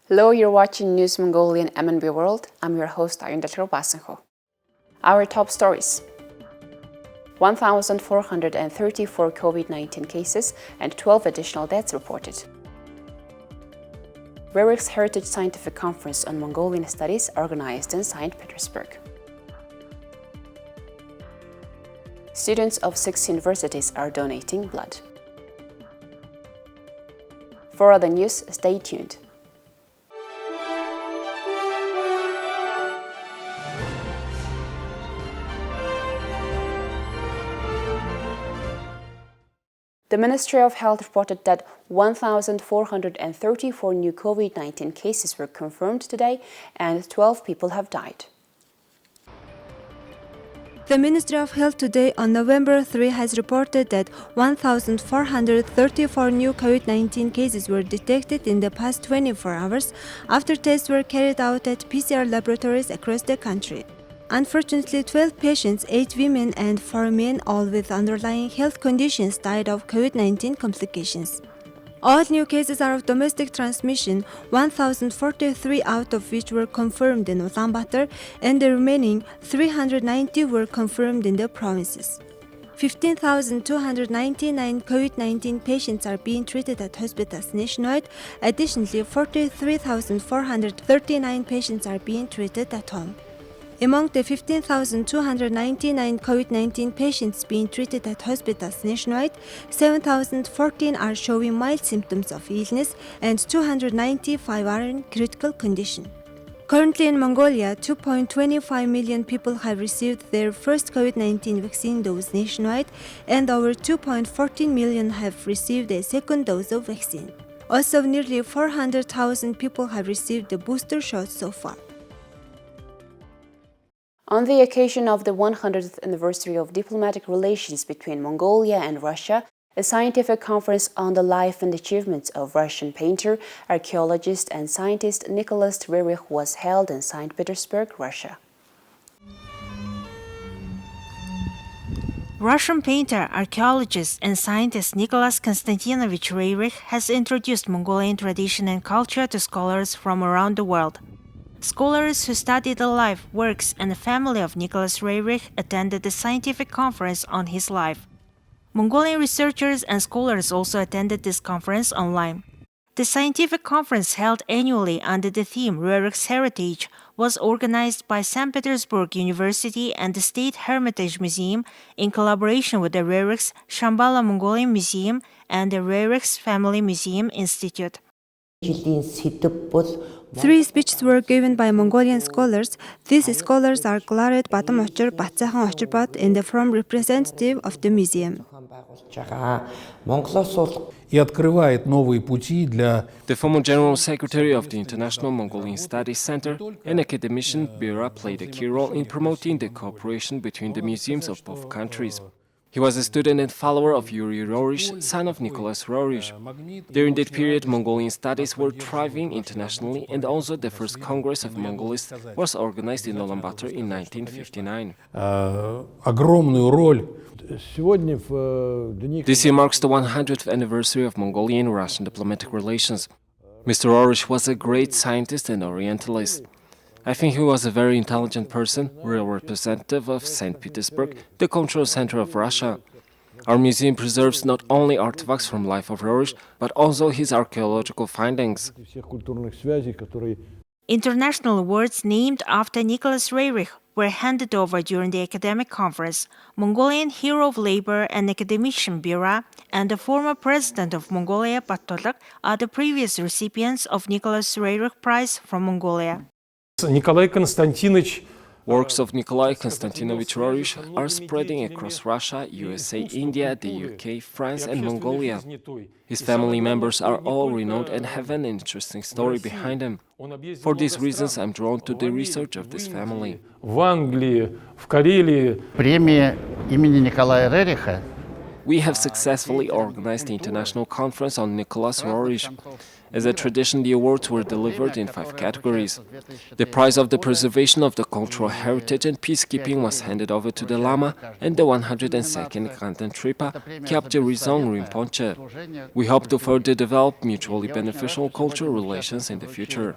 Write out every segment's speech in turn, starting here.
Hello, you're watching News Mongolian MNB World. I'm your host, Ayunda Basenho. Our top stories. 1,434 COVID-19 cases and 12 additional deaths reported. Roerich's Heritage Scientific Conference on Mongolian Studies organized in St. Petersburg. Students of 6 universities are donating blood. For other news, stay tuned. The Ministry of Health reported that 1,434 new COVID-19 cases were confirmed today and 12 people have died. The Ministry of Health today on November 3 has reported that 1,434 new COVID-19 cases were detected in the past 24 hours after tests were carried out at PCR laboratories across the country. Unfortunately, 12 patients, 8 women and 4 men, all with underlying health conditions, died of COVID-19 complications. All new cases are of domestic transmission, 1,043 out of which were confirmed in Ulaanbaatar, and the remaining 390 were confirmed in the provinces. 15,299 COVID-19 patients are being treated at hospitals nationwide. Additionally, 43,439 patients are being treated at home. Among the 15,299 COVID-19 patients being treated at hospitals nationwide, 7,014 are showing mild symptoms of illness and 295 are in critical condition. Currently in Mongolia, 2.25 million people have received their first COVID-19 vaccine dose nationwide, and over 2.14 million have received a second dose of vaccine. Also, nearly 400,000 people have received the booster shot so far. On the occasion of the 100th anniversary of diplomatic relations between Mongolia and Russia, a scientific conference on the life and achievements of Russian painter, archaeologist and scientist Nicholas Roerich was held in St. Petersburg, Russia. Russian painter, archaeologist and scientist Nicholas Konstantinovich Roerich has introduced Mongolian tradition and culture to scholars from around the world. Scholars who study the life, works, and the family of Nicholas Roerich attended the scientific conference on his life. Mongolian researchers and scholars also attended this conference online. The scientific conference, held annually under the theme Roerich's Heritage, was organized by St. Petersburg University and the State Hermitage Museum in collaboration with the Roerich's Shambhala Mongolian Museum and the Roerich's Family Museum Institute. 3 speeches were given by Mongolian scholars. These scholars are Glaret Батам Очир, Батсайхан Очирбат, and the from representative of the museum. The former General Secretary of the International Mongolian Studies Center and academician Bira played a key role in promoting the cooperation between the museums of both countries. He was a student and follower of Yuri Roerich, son of Nicholas Roerich. During that period, Mongolian studies were thriving internationally, and also the first Congress of Mongolists was organized in Ulaanbaatar in 1959. This year marks the 100th anniversary of Mongolian-Russian diplomatic relations. Mr. Roerich was a great scientist and orientalist. I think he was a very intelligent person, real representative of St. Petersburg, the cultural center of Russia. Our museum preserves not only artifacts from life of Roerich, but also his archaeological findings. International awards named after Nicholas Roerich were handed over during the academic conference. Mongolian Hero of Labor and academician Bira and the former president of Mongolia, Batolak, are the previous recipients of Nicholas Roerich Prize from Mongolia. Works of Nikolai Konstantinovich Roerich are spreading across Russia, USA, India, the UK, France and Mongolia. His family members are all renowned and have an interesting story behind them. For these reasons, I'm drawn to the research of this family. Премия имени Николая Рериха We have successfully organized the international conference on Nicholas Roerich. As a tradition, the awards were delivered in 5 categories. The prize of the preservation of the cultural heritage and peacekeeping was handed over to the Lama and the 102nd Khanten Tripa, Kyabje Rizong Rinpoche. We hope to further develop mutually beneficial cultural relations in the future.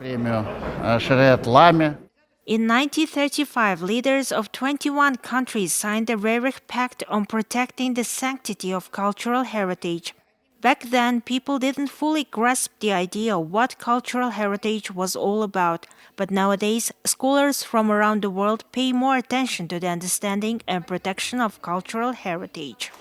In 1935, leaders of 21 countries signed the Roerich Pact on protecting the sanctity of cultural heritage. Back then, people didn't fully grasp the idea of what cultural heritage was all about, but nowadays, scholars from around the world pay more attention to the understanding and protection of cultural heritage.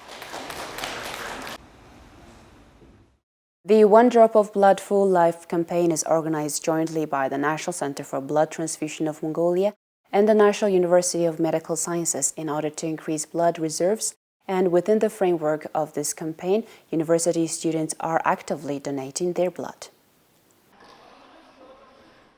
The One Drop of Blood Full Life campaign is organized jointly by the National Center for Blood Transfusion of Mongolia and the National University of Medical Sciences in order to increase blood reserves. And within the framework of this campaign, university students are actively donating their blood.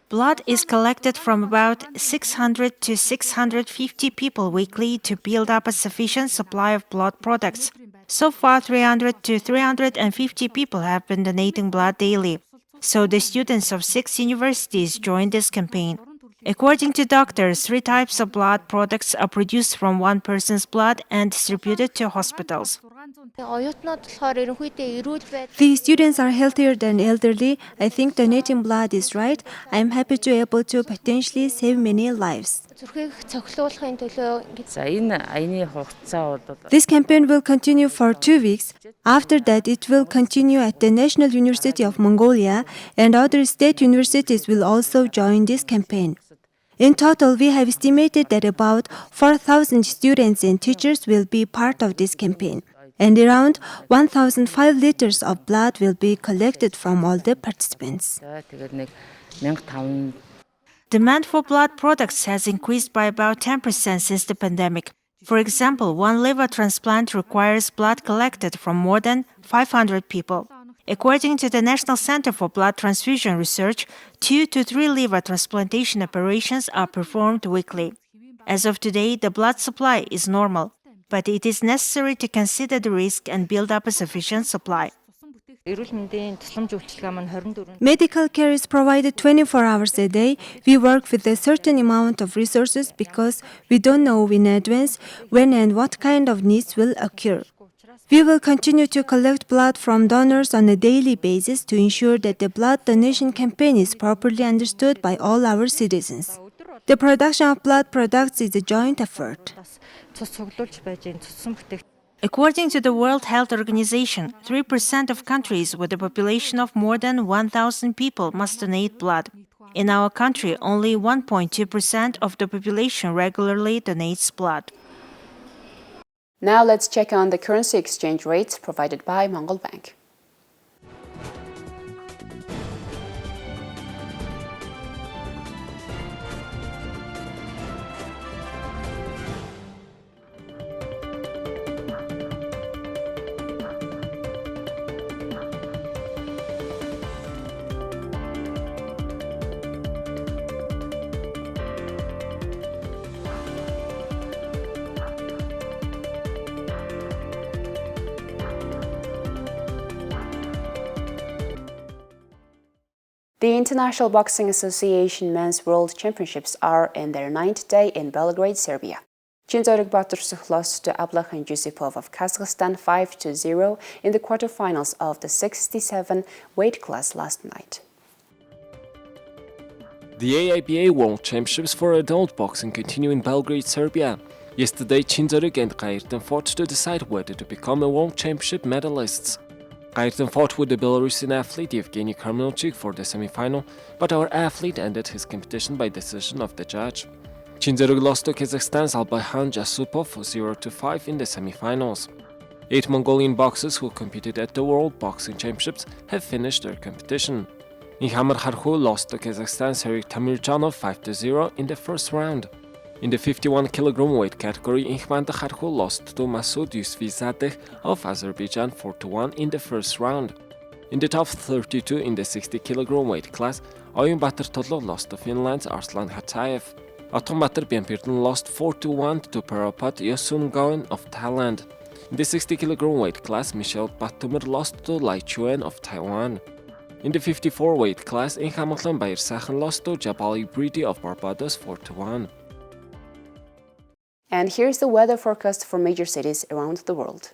Blood is collected from about 600 to 650 people weekly to build up a sufficient supply of blood products. So far, 300 to 350 people have been donating blood daily. So the students of 6 universities joined this campaign. According to doctors, 3 types of blood products are produced from one person's blood and distributed to hospitals. The students are healthier than elderly. I think donating blood is right. I am happy to be able to potentially save many lives. This campaign will continue for 2 weeks. After that, it will continue at the National University of Mongolia, and other state universities will also join this campaign. In total, we have estimated that about 4,000 students and teachers will be part of this campaign, and around 1,005 liters of blood will be collected from all the participants. Demand for blood products has increased by about 10% since the pandemic. For example, one liver transplant requires blood collected from more than 500 people. According to the National Center for Blood Transfusion Research, 2 to 3 liver transplantation operations are performed weekly. As of today, the blood supply is normal, but it is necessary to consider the risk and build up a sufficient supply. Medical care is provided 24 hours a day. We work with a certain amount of resources because we don't know in advance when and what kind of needs will occur. We will continue to collect blood from donors on a daily basis to ensure that the blood donation campaign is properly understood by all our citizens. The production of blood products is a joint effort. According to the World Health Organization, 3% of countries with a population of more than 1,000 people must donate blood. In our country, only 1.2% of the population regularly donates blood. Now let's check on the currency exchange rates provided by Mongol Bank. The International Boxing Association Men's World Championships are in their 9th day in Belgrade, Serbia. Chinzoruk Batursuk lost to Ablahan Yusupov of Kazakhstan 5-0 in the quarterfinals of the 67 weight class last night. The AIBA World Championships for adult boxing continue in Belgrade, Serbia. Yesterday, Chinzoruk and Kairten fought to decide whether to become a World Championship medalists. Kairten fought with the Belarusian athlete Evgeny Karmelchik for the semi-final, but our athlete ended his competition by decision of the judge. Chinzoruk lost to Kazakhstan's Albayhan Jasupov 0-5 in the semi-finals. 8 Mongolian boxers who competed at the World Boxing Championships have finished their competition. Ilhamar Kharkhu lost to Kazakhstan's Erik Tamirjanov 5-0 in the first round. In the 51 kg weight category, Ihmand Kharkhu lost to Masoud Yusufzadeh of Azerbaijan 4-1 in the first round. In the top 32 in the 60 kg weight class, Oyun Batır Todlo lost to Finland's Arslan Hatayev. Atom Batır Bienpirden lost 4-1 to Parapat Yosun Gaon of Thailand. In the 60 kg weight class, Michelle Batumir lost to Lai Chuan of Taiwan. In the 54 weight class, in Hamilton Bairsachen lost to Jabali Bridi of Barbados 4-1. And here's the weather forecast for major cities around the world.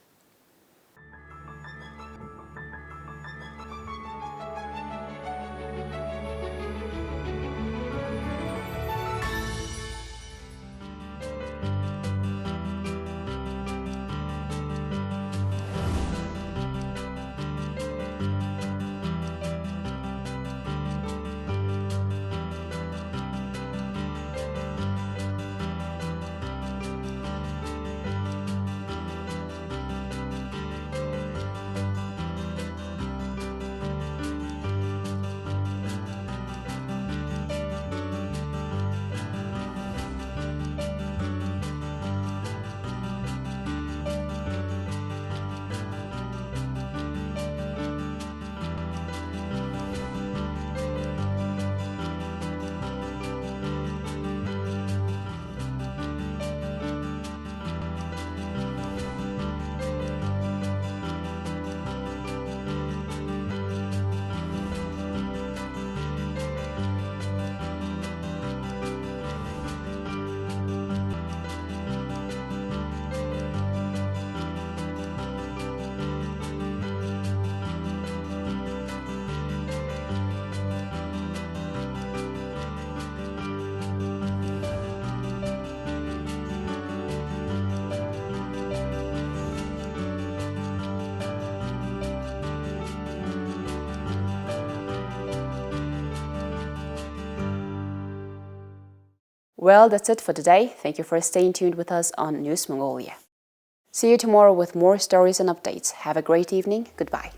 Well, that's it for today. Thank you for staying tuned with us on News Mongolia. See you tomorrow with more stories and updates. Have a great evening. Goodbye.